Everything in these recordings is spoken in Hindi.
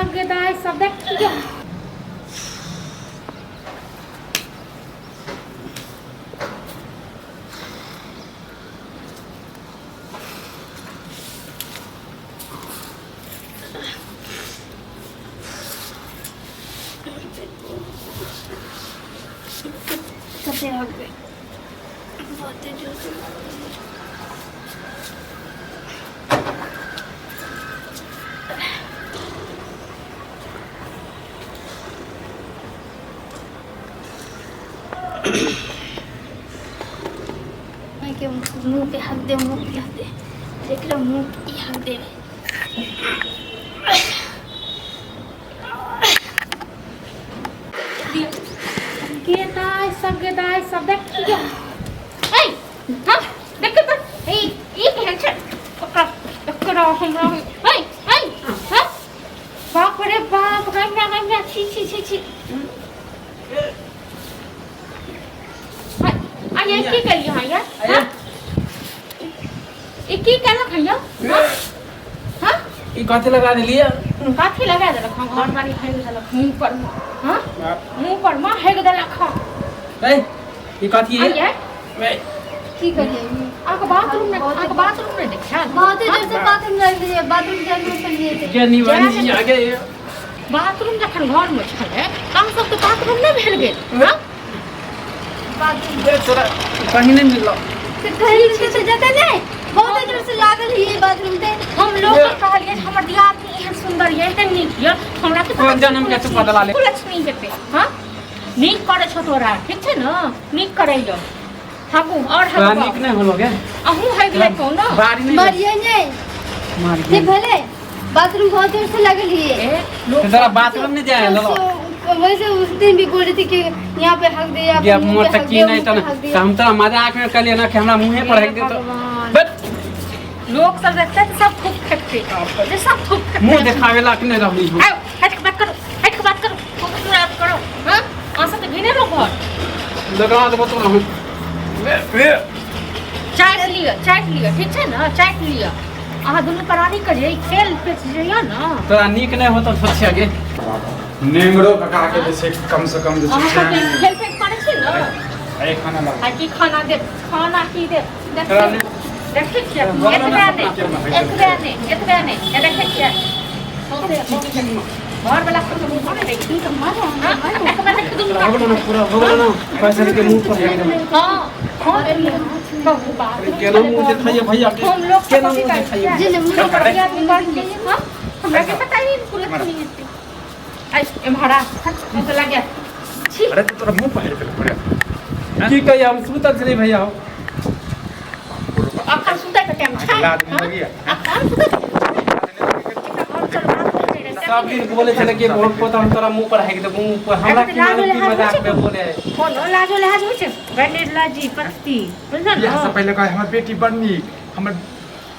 सब गदाई सब देख सबसे हट गए बहुत जोर से के मुंह पे हक दे देख लो मुंह पे हक दे गदाई सब देख ए हां देख तो ए एक है पकड़ो हमरा ए हां बाप रे बाप गंगा छी ये की करियो हां यार ये की करला खइयो हां ई काथे लगा देलिए काथे लगा दे रखा घर बारी खाइ देला मुंह पर हां मुंह पर मां हेग देला खा ए ई काथी है ये की करिए आके बाथरूम में देखा बहुत देर से बाथरूम लग रही है बाथरूम जाने के लिए के निवानी जी आगे बाथरूम जखन घर में छले हम सब तो बाथरूम नहीं भेल गेल हां बाथरूम दे तोरा कहीं नहीं मिललो से कहीं से जाते नहीं बहुत देर से लागल ही बाथरूम पे हम लोग कहलिए हमर दियाद एहन सुंदर ये एहन नीक ये हमरा के कौन जन्म के तू बदला ले लक्ष्मी हेते हां नीक करे छ तोरा ठीक छै न नीक करैलो हागू और हागू नीक नहीं होलो गे अहू है गेले कोनो बारी नहीं मारिए नहीं मारी से भले बाथरूम बहुत देर से लागल ही है तेरा बाथरूम में जाए लो वैसे उस दिन भी बोल रही थी कि यहाँ पे हक दे ये मोर तक की नहीं तो हम तो मजाक में कलिए ना कि हमरा मुंह पर हक दे तो बस लोग सब देखते तो सब खूब फेंकते ये सब खूब फेंकते मुंह दिखावे ला कि नहीं रहली हो हट के बात करो खूब बात करो हां आसा तो घिने लो घर लगा दे तो हम चाट लिया ठीक है ना चाट लिया आहा दोनों करानी करिए खेल पे जइया ना तोरा नीक नहीं होतो सोच आगे नेंगड़ो पका के जैसे कम से कम जैसे खेल पे करे छी ना ए खाना ला आ की खाना की दे देखिए क्या एतबे ने ये देखिए क्या घर वाला को मुंह पर देखी तो मारो एक बार देख दूं हो गलो ना पैसा के मुंह पर एकदम हां बहु बात केना मुंह दिखाइए भैया हम लोग केना मुंह दिखाइए जे मुंह पर दिया बिगाड़ के हां हमरा के पता ही पूरा नहीं आई एमहरा हम तो लग गया छी अरे तो तोरा मुंह पर हेल पड़े की कहिए हम सुतल छली भैया अखन सुतै के टाइम छै लाद हो गया अखन सुतै सब दिन बोले छले कि बहुत पोता हम तोरा मुंह पर हेक दे मुंह पर हमरा की मालूम की मजाक में बोले कोनो लाजो लहाज होइ छै बने लाजी पत्ती बुझल यहाँ से पहले कहे हमर बेटी बड़नी हमर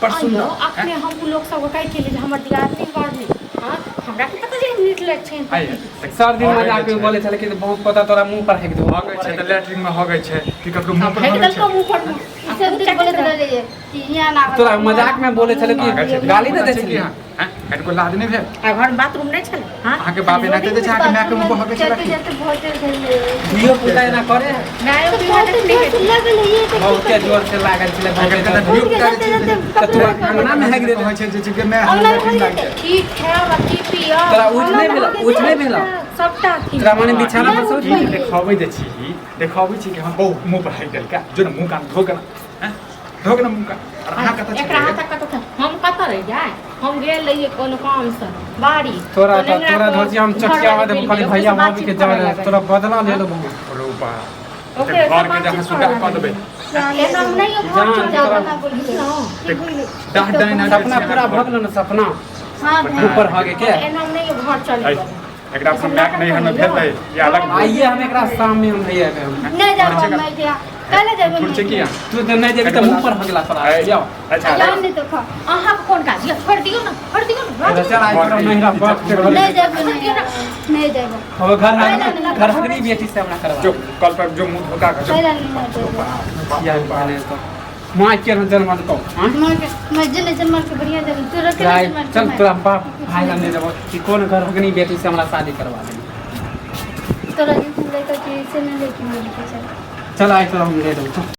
परसुन अपने हम लोग सब कहि के हमर दियाद नहीं बढ़नी हां हमरा के पता जे नीक लग छै आइए सब दिन मजाक में बोले छले कि बहुत पोता तोरा मुंह पर हेक दे हो गए छै त लैट्रिन में हो गए छै कि ककरो मुंह पर हो गए छै मुंह पर सब दिन बोले रहे कि यहाँ ना तोरा मजाक में बोले छले कि गाली दे दे छली हैं कट को लाद नहीं भेल आ घर बाथरूम नहीं छले हां अहाँ के बाप एनाते दे छै अहाँ के माय के मुंह पर हो गए छै जाते बहुत देर से धियो पुता ना करे नाय भी लागल ही है बहुत के जोर से लागल छले अगर कदा धियो तो तोरा अंगना में हेक दे हो छै जे कि मैं हम लैट्रिन लाग गया ठीक है बाकी पिया तोरा उठ नहीं भेला सबटा तोरा माने बिछाना पर सोच देखाबै दे छी देखाबै छी कि हम बहुत मुंह पर हेक देलका जो न मुंह कान धोक ना हैं धोक ना मुंह का और अहाँ कत एकरा हाथ कत हम कत रह जाय हम गेल रहिए कोनो काम से बाड़ी तोरा धोती हम चटियावा दे खाली भैया भाभी के जावे तोरा बदला ले लो रूपा ओके घर के जहाँ सुधार कर देबै एना नहीं घर चल जाओ डाह डाइन सपना पूरा भगल न सपना हां ऊपर हो गए के एना नहीं घर चल एकरा अपन बैक नहीं हमें भेल या अलग आइए हम एकरा सामने हम भैया के हम नहीं जाबो मैं क्या काले जाबो कुछ किया तू तो नहीं जेबी तो मुंह पर हगला तोरा जाओ अच्छा जान नहीं तो खा अहाँ कौन काज ये छोड़ दियो ना चल आज तोरा नहिरा बाप के नहीं जाबो नहीं जाबो अब घर हगरी बेटी से हमरा करवा जो कल पर जो मुंह धोखा का जो पहला नहीं जाबो या बने तो माँ के जन्म को हां मैं जन मार के बढ़िया जन तू रख चल तोरा बाप भाई हम दे देबो कि कौन घर होगनी बेटी से हमरा शादी करवा दे तोरा जन लड़का के से नहीं लेके मैं चल चल आइ तो हम ले देबो